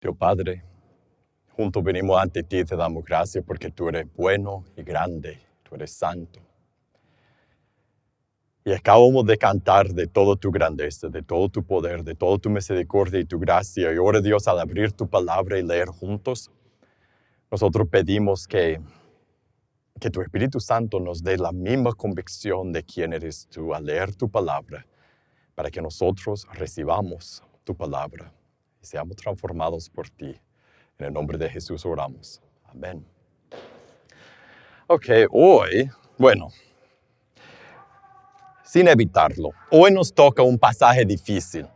Dios Padre, juntos venimos ante ti y te damos gracias porque tú eres bueno y grande, tú eres santo. Y acabamos de cantar de toda tu grandeza, de todo tu poder, de toda tu misericordia y tu gracia. Y ahora, Dios, al abrir tu palabra y leer juntos, nosotros pedimos que tu Espíritu Santo nos dé la misma convicción de quién eres tú al leer tu palabra, para que nosotros recibamos tu palabra y seamos transformados por ti. En el nombre de Jesús oramos. Amén. Ok, hoy, sin evitarlo, hoy nos toca un pasaje difícil.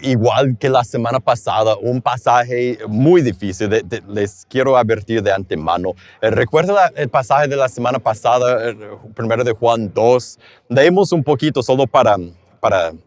Igual que la semana pasada, un pasaje muy difícil. Les quiero advertir de antemano. ¿Recuerda el pasaje de la semana pasada, primero de Juan 2? Leemos un poquito solo para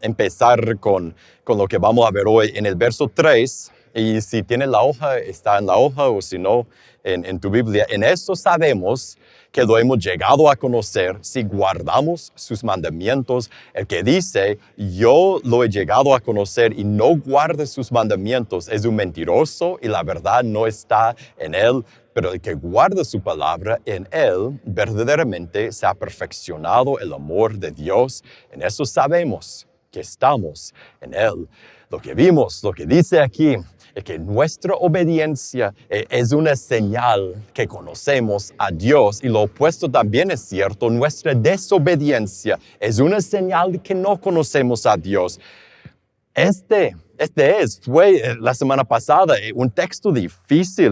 empezar con lo que vamos a ver hoy en el verso 3. Y si tiene la hoja, está en la hoja, o si no, en tu Biblia. En esto sabemos que lo hemos llegado a conocer si guardamos sus mandamientos. El que dice, yo lo he llegado a conocer y no guarda sus mandamientos, es un mentiroso y la verdad no está en él. Pero el que guarda su palabra, en él verdaderamente se ha perfeccionado el amor de Dios. En eso sabemos que estamos en él. Lo que vimos, lo que dice aquí, es que nuestra obediencia es una señal que conocemos a Dios, y lo opuesto también es cierto. Nuestra desobediencia es una señal que no conocemos a Dios. Fue la semana pasada un texto difícil.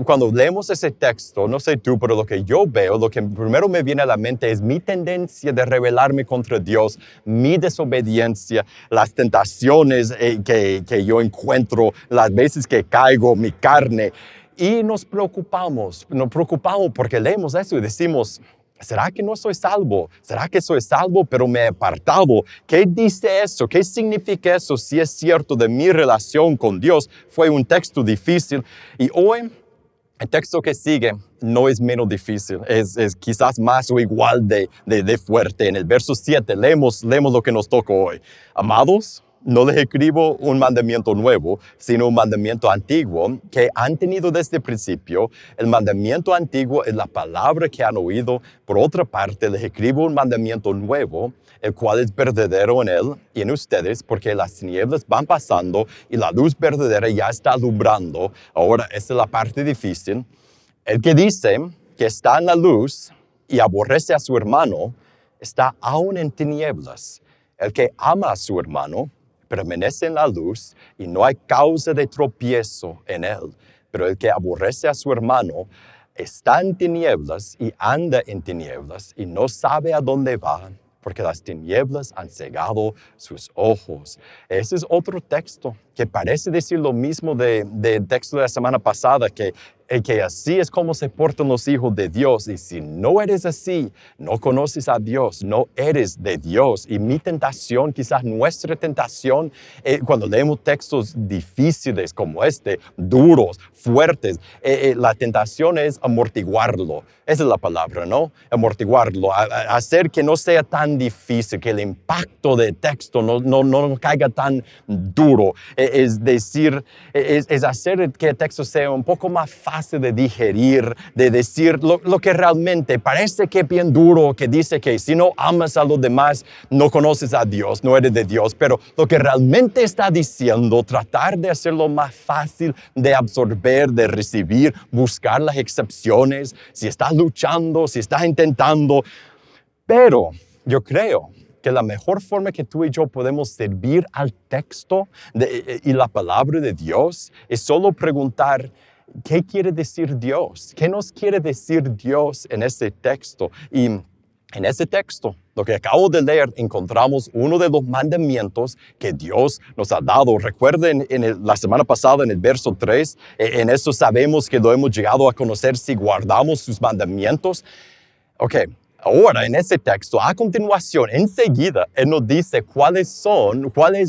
Cuando leemos ese texto, no sé tú, pero lo que yo veo, lo que primero me viene a la mente es mi tendencia de rebelarme contra Dios, mi desobediencia, las tentaciones que yo encuentro, las veces que caigo, mi carne. Y nos preocupamos porque leemos eso y decimos, ¿será que no soy salvo? ¿Será que soy salvo pero me he apartado? ¿Qué dice eso? ¿Qué significa eso si es cierto de mi relación con Dios? Fue un texto difícil. Y hoy, el texto que sigue no es menos difícil. Es quizás más o igual de fuerte. En el verso 7 leemos lo que nos toca hoy. Amados, no les escribo un mandamiento nuevo, sino un mandamiento antiguo que han tenido desde el principio. El mandamiento antiguo es la palabra que han oído. Por otra parte, les escribo un mandamiento nuevo, el cual es verdadero en él y en ustedes, porque las tinieblas van pasando y la luz verdadera ya está alumbrando. Ahora, esta es la parte difícil. El que dice que está en la luz y aborrece a su hermano, está aún en tinieblas. El que ama a su hermano permanece en la luz y no hay causa de tropiezo en él. Pero el que aborrece a su hermano está en tinieblas y anda en tinieblas y no sabe a dónde va, porque las tinieblas han cegado sus ojos. Ese es otro texto que parece decir lo mismo del texto de la semana pasada, que así es como se portan los hijos de Dios. Y si no eres así, no conoces a Dios, no eres de Dios. Y mi tentación, quizás nuestra tentación, cuando leemos textos difíciles como este, duros, fuertes, la tentación es amortiguarlo. Esa es la palabra, ¿no? Amortiguarlo, hacer que no sea tan difícil, que el impacto del texto no caiga tan duro. Es decir, es hacer que el texto sea un poco más fácil de digerir, de decir lo que realmente parece que es bien duro, que dice que si no amas a los demás, no conoces a Dios, no eres de Dios. Pero lo que realmente está diciendo, tratar de hacerlo más fácil de absorber, de recibir, buscar las excepciones, si estás luchando, si estás intentando. Pero yo creo que la mejor forma que tú y yo podemos servir al texto y la palabra de Dios es solo preguntar, ¿qué quiere decir Dios? ¿Qué nos quiere decir Dios en ese texto? Y en ese texto, lo que acabo de leer, encontramos uno de los mandamientos que Dios nos ha dado. Recuerden la semana pasada en el verso 3, en eso sabemos que lo hemos llegado a conocer si guardamos sus mandamientos. Ok. Ahora, en ese texto, a continuación, enseguida, Él nos dice cuál es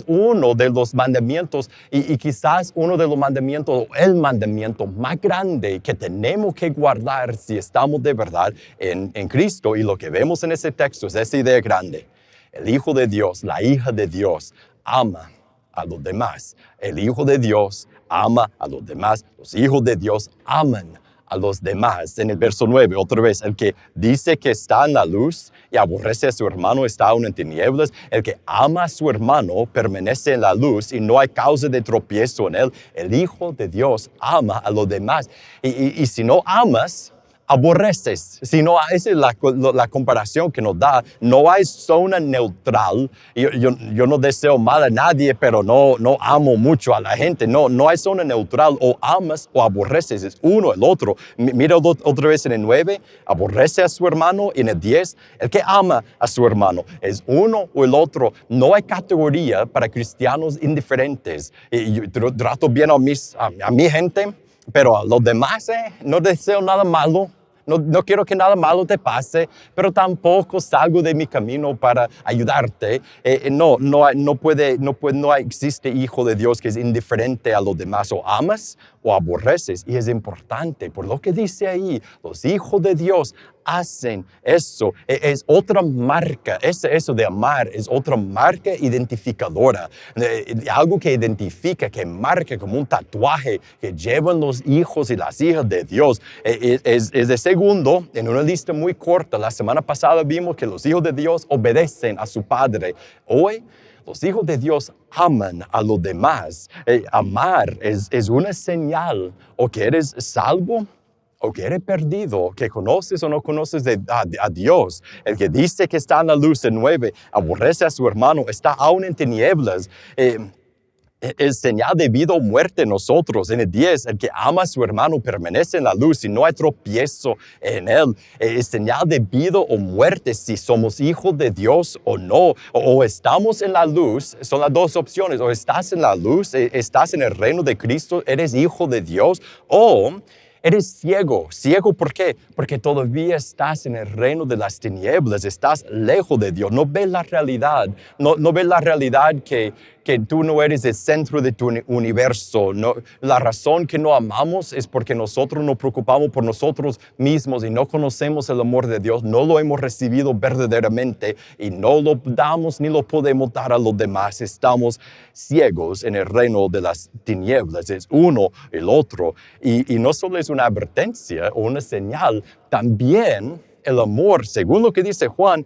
uno de los mandamientos y quizás uno de los mandamientos, el mandamiento más grande que tenemos que guardar si estamos de verdad en Cristo. Y lo que vemos en ese texto es esa idea grande. El Hijo de Dios, la hija de Dios, ama a los demás. El Hijo de Dios ama a los demás. Los hijos de Dios aman a los demás. En el verso 9, otra vez, el que dice que está en la luz y aborrece a su hermano está aún en tinieblas. El que ama a su hermano permanece en la luz y no hay causa de tropiezo en él. El Hijo de Dios ama a los demás. Y si no amas, aborreces. Si no, esa es la comparación que nos da. No hay zona neutral. Yo no deseo mal a nadie, pero no amo mucho a la gente. No hay zona neutral. O amas o aborreces. Es uno el otro. Mira otra vez en el 9. Aborrece a su hermano. Y en el 10, el que ama a su hermano. Es uno o el otro. No hay categoría para cristianos indiferentes. Y yo trato bien a mi gente. Pero a los demás no deseo nada malo. No quiero que nada malo te pase, pero tampoco salgo de mi camino para ayudarte. No existe hijo de Dios que es indiferente a los demás. O amas o aborreces. Y es importante, por lo que dice ahí, los hijos de Dios hacen eso. Es otra marca. Eso de amar es otra marca identificadora. Algo que identifica, que marca como un tatuaje que llevan los hijos y las hijas de Dios. Es de segundo, en una lista muy corta. La semana pasada vimos que los hijos de Dios obedecen a su Padre. Hoy, los hijos de Dios aman a los demás. Amar es una señal o que eres salvo o que eres perdido, que conoces o no conoces a Dios. El que dice que está en la luz, en 9, aborrece a su hermano, está aún en tinieblas. Es señal de vida o muerte en nosotros. En el 10, el que ama a su hermano permanece en la luz y no hay tropiezo en él. Es señal de vida o muerte si somos hijos de Dios o no. O estamos en la luz, son las dos opciones. O estás en la luz, estás en el reino de Cristo, eres hijo de Dios, o eres ciego. ¿Ciego por qué? Porque todavía estás en el reino de las tinieblas, estás lejos de Dios, no ves la realidad, no ves la realidad que tú no eres el centro de tu universo. No, la razón que no amamos es porque nosotros nos preocupamos por nosotros mismos y no conocemos el amor de Dios, no lo hemos recibido verdaderamente y no lo damos ni lo podemos dar a los demás. Estamos ciegos en el reino de las tinieblas, es uno el otro. Y no solo es una advertencia o una señal, también el amor, según lo que dice Juan,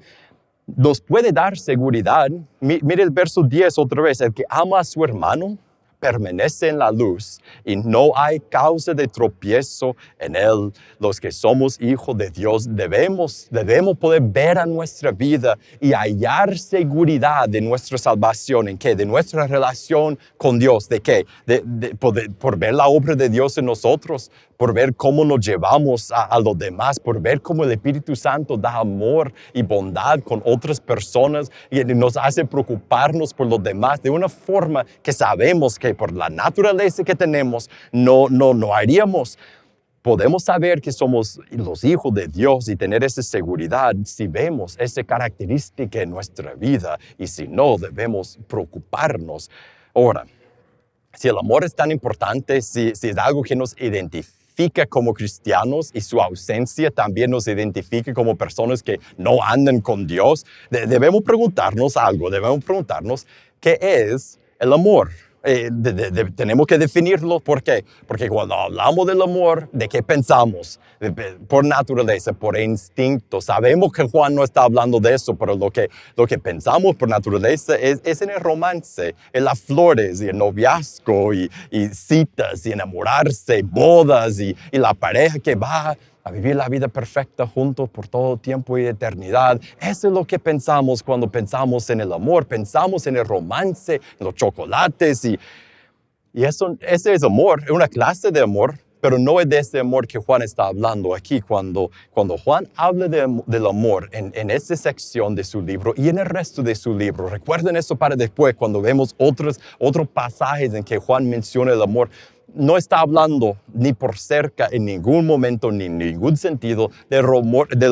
nos puede dar seguridad. Mire el verso 10 otra vez. El que ama a su hermano permanece en la luz y no hay causa de tropiezo en él. Los que somos hijos de Dios debemos poder ver a nuestra vida y hallar seguridad de nuestra salvación. ¿En qué? De nuestra relación con Dios. ¿De qué? Por ver la obra de Dios en nosotros, por ver cómo nos llevamos a los demás, por ver cómo el Espíritu Santo da amor y bondad con otras personas y nos hace preocuparnos por los demás de una forma que sabemos que por la naturaleza que tenemos no haríamos. Podemos saber que somos los hijos de Dios y tener esa seguridad si vemos esa característica en nuestra vida, y si no, debemos preocuparnos. Ahora, si el amor es tan importante, si es algo que nos identifica como cristianos y su ausencia también nos identifica como personas que no andan con Dios, debemos preguntarnos algo, debemos preguntarnos ¿qué es el amor? Tenemos que definirlo. ¿Por qué? Porque cuando hablamos del amor, ¿de qué pensamos? Por naturaleza, por instinto. Sabemos que Juan no está hablando de eso, pero lo que pensamos por naturaleza es en el romance, en las flores y el noviazgo y citas y enamorarse, bodas y la pareja que va a vivir la vida perfecta juntos por todo tiempo y eternidad. Eso es lo que pensamos cuando pensamos en el amor. Pensamos en el romance, en los chocolates y ese es amor, es una clase de amor, pero no es de ese amor que Juan está hablando aquí. Cuando Juan habla del amor en esta sección de su libro y en el resto de su libro, recuerden eso para después, cuando vemos otros pasajes en que Juan menciona el amor, no está hablando ni por cerca en ningún momento ni en ningún sentido del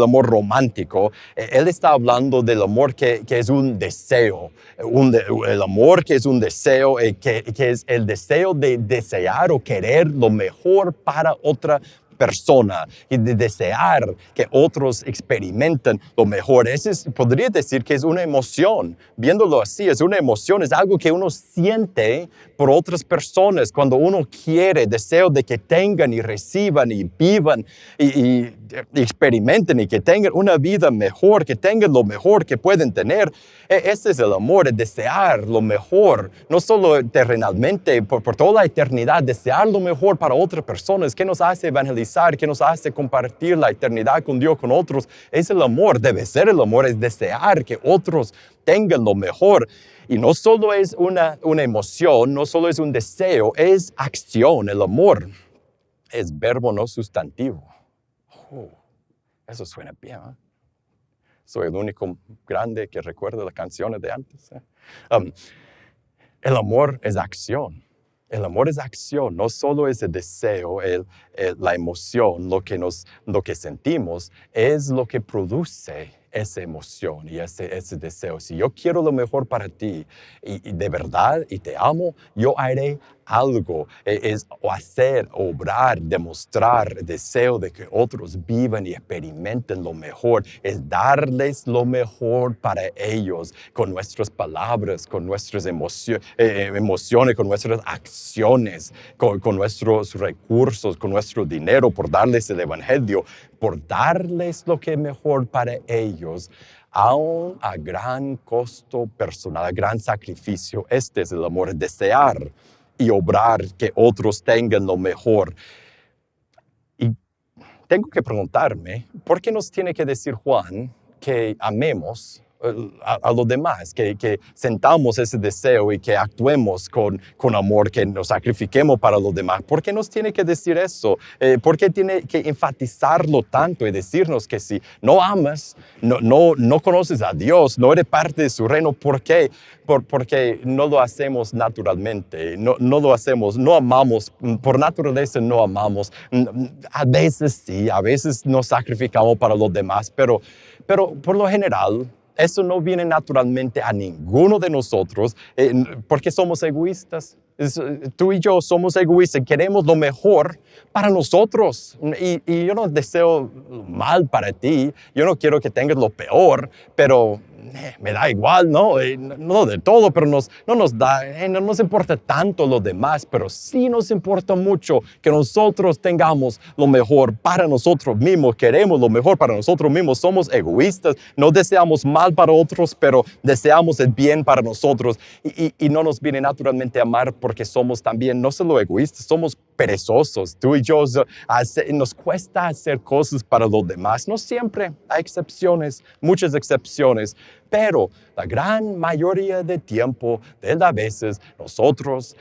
amor romántico. Él está hablando del amor que es un deseo, el amor que es un deseo, que es el deseo de desear o querer lo mejor para otra persona y de desear que otros experimenten lo mejor. Podría decir que es una emoción. Viéndolo así, es una emoción, es algo que uno siente por otras personas cuando uno quiere, deseo de que tengan y reciban y vivan y experimenten y que tengan una vida mejor, que tengan lo mejor que pueden tener. Ese es el amor, el desear lo mejor, no solo terrenalmente, por toda la eternidad, desear lo mejor para otras personas, que nos hace evangelizar, que nos hace compartir la eternidad con Dios, con otros. Es el amor, debe ser el amor, es desear que otros tengan lo mejor. Y no solo es una emoción, no solo es un deseo, es acción. El amor es verbo no sustantivo. Eso suena bien, ¿eh? Soy el único grande que recuerda las canciones de antes. El amor es acción. El amor es acción, no solo es el deseo, la emoción, lo que sentimos, es lo que produce esa emoción y ese deseo. Si yo quiero lo mejor para ti y de verdad y te amo, yo haré algo, es hacer, obrar, demostrar deseo de que otros vivan y experimenten lo mejor, es darles lo mejor para ellos con nuestras palabras, con nuestras emociones, con nuestras acciones, con nuestros recursos, con nuestro dinero, por darles el evangelio, por darles lo que es mejor para ellos, aún a gran costo personal, a gran sacrificio. Este es el amor, desear y obrar que otros tengan lo mejor. Y tengo que preguntarme, ¿por qué nos tiene que decir Juan que amemos a los demás, que sentamos ese deseo y que actuemos con amor, que nos sacrifiquemos para los demás? ¿Por qué nos tiene que decir eso? ¿Por qué tiene que enfatizarlo tanto y decirnos que si no amas, no conoces a Dios, no eres parte de su reino? ¿Por qué? Porque no lo hacemos naturalmente, no lo hacemos, no amamos, por naturaleza no amamos. A veces sí, a veces nos sacrificamos para los demás, pero por lo general, eso no viene naturalmente a ninguno de nosotros porque somos egoístas. Tú y yo somos egoístas, queremos lo mejor para nosotros y yo no deseo mal para ti, yo no quiero que tengas lo peor, pero me da igual, ¿no? No de todo, pero no nos importa tanto lo demás, pero sí nos importa mucho que nosotros tengamos lo mejor para nosotros mismos, queremos lo mejor para nosotros mismos, somos egoístas, no deseamos mal para otros, pero deseamos el bien para nosotros y no nos viene naturalmente a amar porque somos también no solo egoístas, somos perezosos. Tú y yo nos cuesta hacer cosas para los demás, no siempre, hay excepciones, muchas excepciones, pero la gran mayoría de tiempo, de las veces, nosotros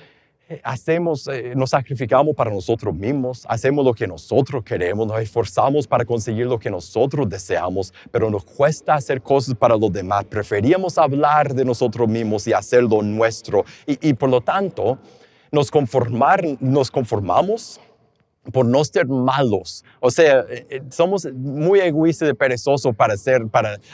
nos sacrificamos para nosotros mismos, hacemos lo que nosotros queremos, nos esforzamos para conseguir lo que nosotros deseamos, pero nos cuesta hacer cosas para los demás. Preferíamos hablar de nosotros mismos y hacerlo nuestro. Y por lo tanto, nos conformamos por no ser malos. O sea, somos muy egoístas y perezosos para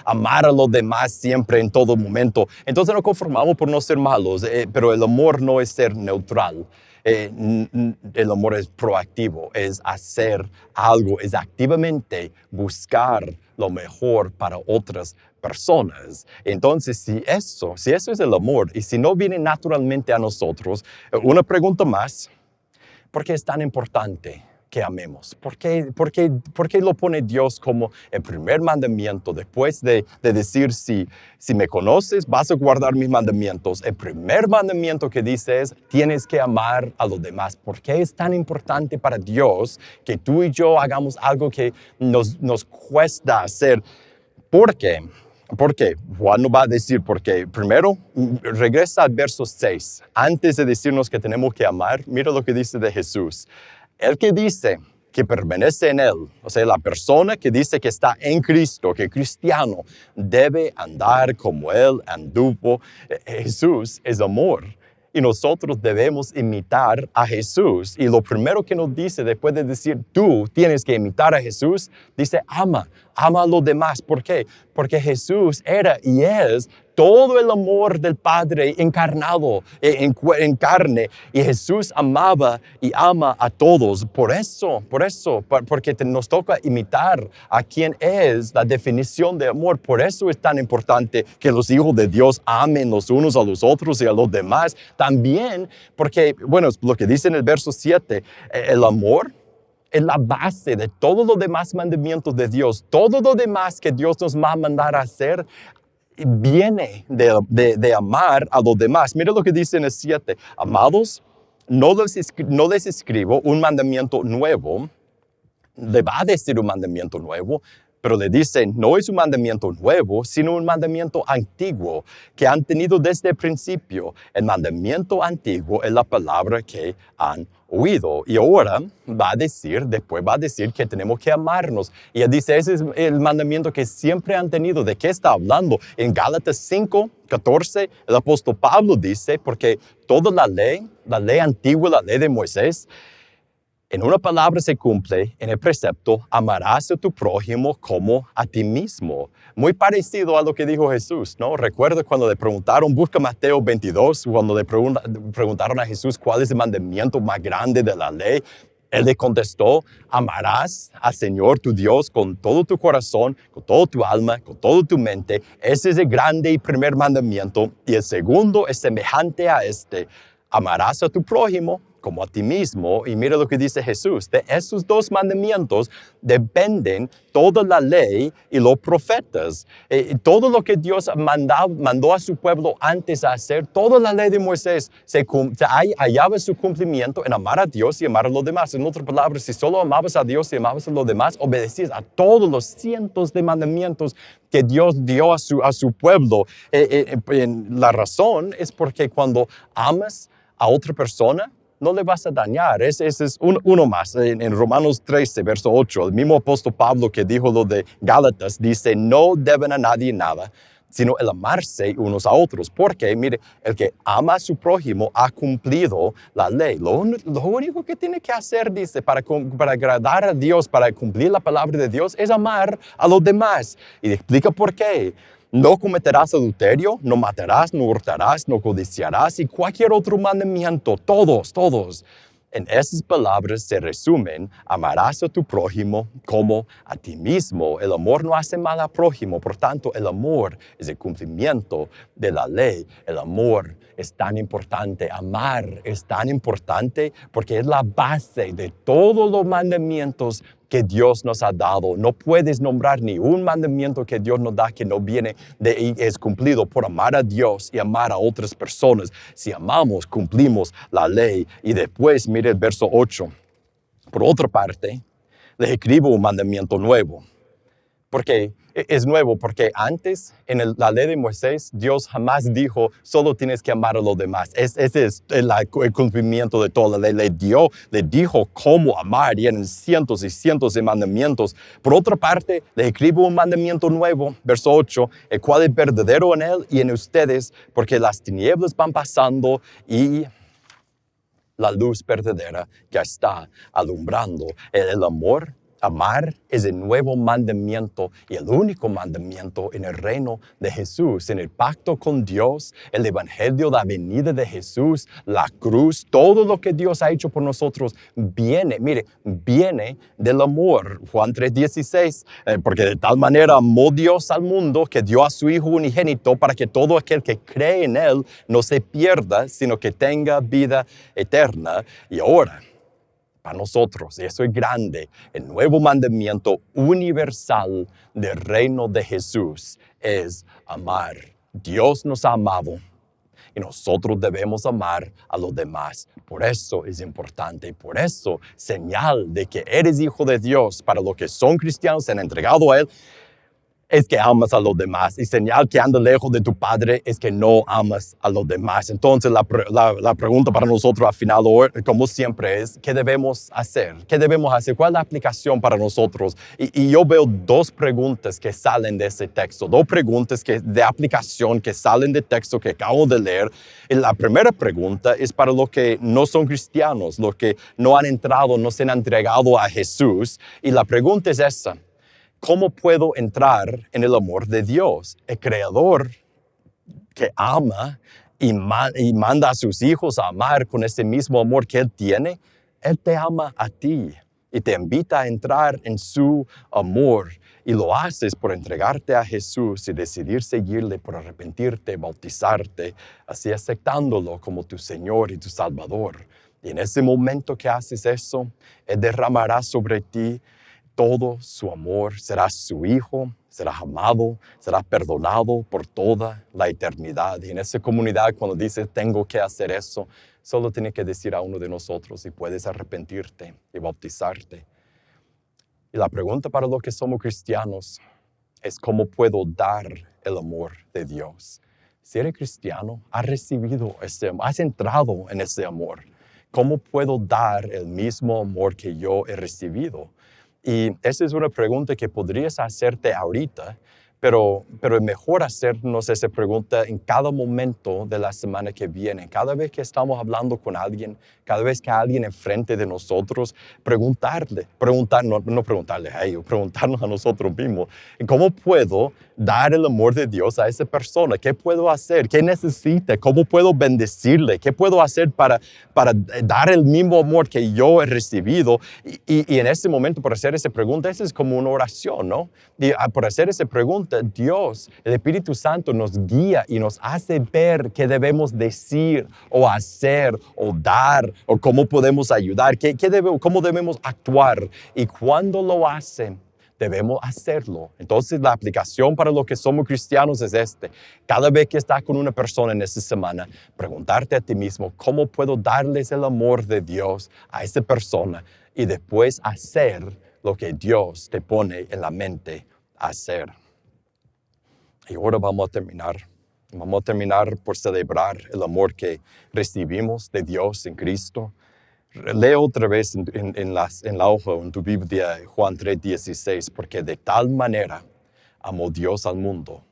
amar a los demás siempre, en todo momento. Entonces nos conformamos por no ser malos, pero el amor no es ser neutral. El amor es proactivo, es hacer algo, es activamente buscar lo mejor para otras personas. Entonces, si eso es el amor y si no viene naturalmente a nosotros, una pregunta más. ¿Por qué es tan importante que amemos? ¿Por qué lo pone Dios como el primer mandamiento? Después de decir, si me conoces, vas a guardar mis mandamientos. El primer mandamiento que dice es, tienes que amar a los demás. ¿Por qué es tan importante para Dios que tú y yo hagamos algo que nos cuesta hacer? ¿Por qué? Porque Juan nos va a decir, porque primero regresa al verso 6. Antes de decirnos que tenemos que amar, mira lo que dice de Jesús. El que dice que permanece en Él, o sea, la persona que dice que está en Cristo, que es cristiano, debe andar como Él anduvo. Jesús es amor. Y nosotros debemos imitar a Jesús. Y lo primero que nos dice después de decir, tú tienes que imitar a Jesús, dice, ama a los demás. ¿Por qué? Porque Jesús era y es todo el amor del Padre encarnado en carne. Y Jesús amaba y ama a todos. Por eso, porque nos toca imitar a quien es la definición de amor. Por eso es tan importante que los hijos de Dios amen los unos a los otros y a los demás. También porque, bueno, lo que dice en el verso 7, el amor es la base de todos los demás mandamientos de Dios. Todo lo demás que Dios nos va a mandar a hacer viene de amar a los demás. Mira lo que dice en el 7. Amados, no les escribo un mandamiento nuevo. Le va a decir un mandamiento nuevo, pero le dice, no es un mandamiento nuevo, sino un mandamiento antiguo que han tenido desde el principio. El mandamiento antiguo es la palabra que han oído. Y ahora después va a decir que tenemos que amarnos. Y él dice, ese es el mandamiento que siempre han tenido. ¿De qué está hablando? En Gálatas 5:14, el apóstol Pablo dice, porque toda la ley antigua, la ley de Moisés, en una palabra se cumple en el precepto, amarás a tu prójimo como a ti mismo. Muy parecido a lo que dijo Jesús, ¿no? Recuerdo cuando le preguntaron, busca Mateo 22, cuando le preguntaron a Jesús cuál es el mandamiento más grande de la ley. Él le contestó, amarás al Señor tu Dios con todo tu corazón, con toda tu alma, con toda tu mente. Ese es el grande y primer mandamiento. Y el segundo es semejante a este. Amarás a tu prójimo como a ti mismo. Y mira lo que dice Jesús. De esos dos mandamientos dependen toda la ley y los profetas. Todo lo que Dios mandó a su pueblo antes a hacer, toda la ley de Moisés hallaba su cumplimiento en amar a Dios y amar a los demás. En otras palabras, si solo amabas a Dios y amabas a los demás, obedecías a todos los cientos de mandamientos que Dios dio a su pueblo. La razón es porque cuando amas a otra persona, no le vas a dañar. Ese es uno más. En Romanos 13, verso 8, el mismo apóstol Pablo que dijo lo de Gálatas, dice, no deben a nadie nada, sino el amarse unos a otros. Porque, mire, el que ama a su prójimo ha cumplido la ley. Lo único que tiene que hacer, dice, para agradar a Dios, para cumplir la palabra de Dios, es amar a los demás. Y explica por qué. No cometerás adulterio, no matarás, no hurtarás, no codiciarás y cualquier otro mandamiento, todos. En esas palabras se resumen, amarás a tu prójimo como a ti mismo. El amor no hace mal al prójimo, por tanto, el amor es el cumplimiento de la ley. El amor es tan importante, amar es tan importante porque es la base de todos los mandamientos que Dios nos ha dado. No puedes nombrar ni un mandamiento que Dios nos da que no viene y es cumplido por amar a Dios y amar a otras personas. Si amamos, cumplimos la ley. Y después, mire el verso 8. Por otra parte, les escribo un mandamiento nuevo. Porque es nuevo, porque antes en la ley de Moisés, Dios jamás dijo, solo tienes que amar a los demás. Ese es el cumplimiento de toda la ley. Le dijo cómo amar y eran cientos y cientos de mandamientos. Por otra parte, le escribo un mandamiento nuevo, verso 8, el cual es verdadero en él y en ustedes, porque las tinieblas van pasando y la luz verdadera ya está alumbrando. El amor, amar es el nuevo mandamiento y el único mandamiento en el reino de Jesús, en el pacto con Dios, el evangelio, la venida de Jesús, la cruz, todo lo que Dios ha hecho por nosotros viene del amor. Juan 3:16, porque de tal manera amó Dios al mundo que dio a su Hijo unigénito para que todo aquel que cree en Él no se pierda, sino que tenga vida eterna. Y ahora, para nosotros, y eso es grande, el nuevo mandamiento universal del reino de Jesús es amar. Dios nos ha amado y nosotros debemos amar a los demás. Por eso es importante, por eso señal de que eres hijo de Dios para los que son cristianos, se han entregado a Él, es que amas a los demás. Y señal que andas lejos de tu Padre es que no amas a los demás. Entonces la pregunta para nosotros al final, como siempre, es ¿qué debemos hacer? ¿Qué debemos hacer? ¿Cuál es la aplicación para nosotros? Y yo veo dos preguntas que salen de ese texto, dos preguntas de aplicación que salen del texto que acabo de leer. Y la primera pregunta es para los que no son cristianos, los que no han entrado, no se han entregado a Jesús. Y la pregunta es esa: ¿cómo puedo entrar en el amor de Dios? El Creador que ama y manda a sus hijos a amar con ese mismo amor que Él tiene, Él te ama a ti y te invita a entrar en su amor. Y lo haces por entregarte a Jesús y decidir seguirle, por arrepentirte, bautizarte, así aceptándolo como tu Señor y tu Salvador. Y en ese momento que haces eso, Él derramará sobre ti todo su amor, serás su hijo, serás amado, serás perdonado por toda la eternidad. Y en esa comunidad, cuando dices tengo que hacer eso, solo tienes que decir a uno de nosotros y puedes arrepentirte y bautizarte. Y la pregunta para los que somos cristianos es ¿cómo puedo dar el amor de Dios? Si eres cristiano, has recibido ese amor, has entrado en ese amor. ¿Cómo puedo dar el mismo amor que yo he recibido? Y esa es una pregunta que podrías hacerte ahorita, pero es mejor hacernos esa pregunta en cada momento de la semana que viene. Cada vez que estamos hablando con alguien, cada vez que alguien enfrente de nosotros, no preguntarle a ellos, preguntarnos a nosotros mismos, ¿cómo puedo dar el amor de Dios a esa persona? ¿Qué puedo hacer? ¿Qué necesita? ¿Cómo puedo bendecirle? ¿Qué puedo hacer para dar el mismo amor que yo he recibido? Y en ese momento, por hacer esa pregunta, esa es como una oración, ¿no? Y por hacer esa pregunta, Dios, el Espíritu Santo nos guía y nos hace ver qué debemos decir o hacer o dar o cómo podemos ayudar, cómo debemos actuar. Y cuando lo hacen, debemos hacerlo. Entonces, la aplicación para los que somos cristianos es cada vez que estás con una persona en esta semana, preguntarte a ti mismo, ¿cómo puedo darles el amor de Dios a esa persona? Y después hacer lo que Dios te pone en la mente hacer. Y ahora vamos a terminar. Vamos a terminar por celebrar el amor que recibimos de Dios en Cristo. Leo otra vez en la hoja, en tu Biblia, Juan 3:16, porque de tal manera amó Dios al mundo,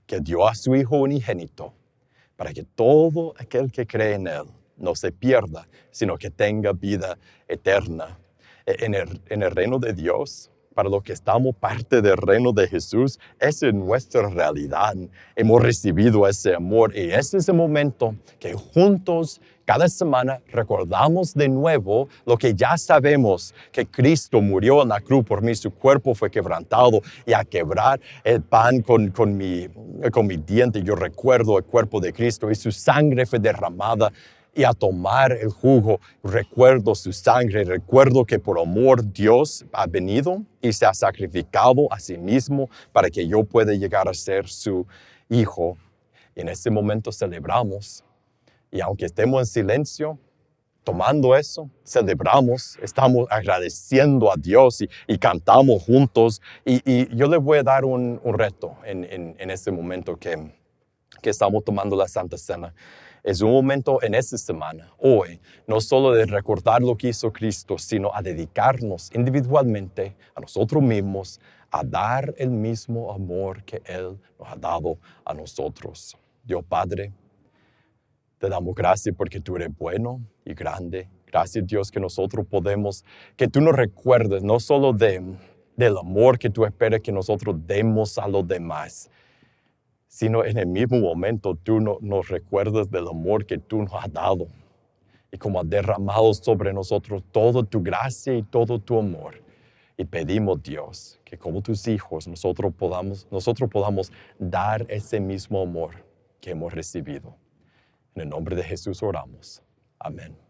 que dio a su Hijo unigénito, para que todo aquel que cree en Él no se pierda, sino que tenga vida eterna. En el reino de Dios, para los que estamos parte del reino de Jesús, esa es nuestra realidad. Hemos recibido ese amor y ese es el momento que juntos, cada semana, recordamos de nuevo lo que ya sabemos, que Cristo murió en la cruz por mí, su cuerpo fue quebrantado, y a quebrar el pan con mi diente, yo recuerdo el cuerpo de Cristo y su sangre fue derramada. Y a tomar el jugo, recuerdo su sangre, recuerdo que por amor Dios ha venido y se ha sacrificado a sí mismo para que yo pueda llegar a ser su hijo. Y en ese momento celebramos. Y aunque estemos en silencio, tomando eso, celebramos, estamos agradeciendo a Dios y cantamos juntos. Y yo les voy a dar un reto en ese momento que estamos tomando la Santa Cena. Es un momento en esta semana, hoy, no solo de recordar lo que hizo Cristo, sino a dedicarnos individualmente a nosotros mismos, a dar el mismo amor que Él nos ha dado a nosotros. Dios Padre, te damos gracias porque tú eres bueno y grande. Gracias, Dios, que nosotros podemos, que tú nos recuerdes no solo del amor que tú esperas que nosotros demos a los demás, sino en el mismo momento tú nos recuerdas del amor que tú nos has dado y como has derramado sobre nosotros toda tu gracia y todo tu amor. Y pedimos, Dios, que como tus hijos nosotros podamos dar ese mismo amor que hemos recibido. En el nombre de Jesús oramos. Amén.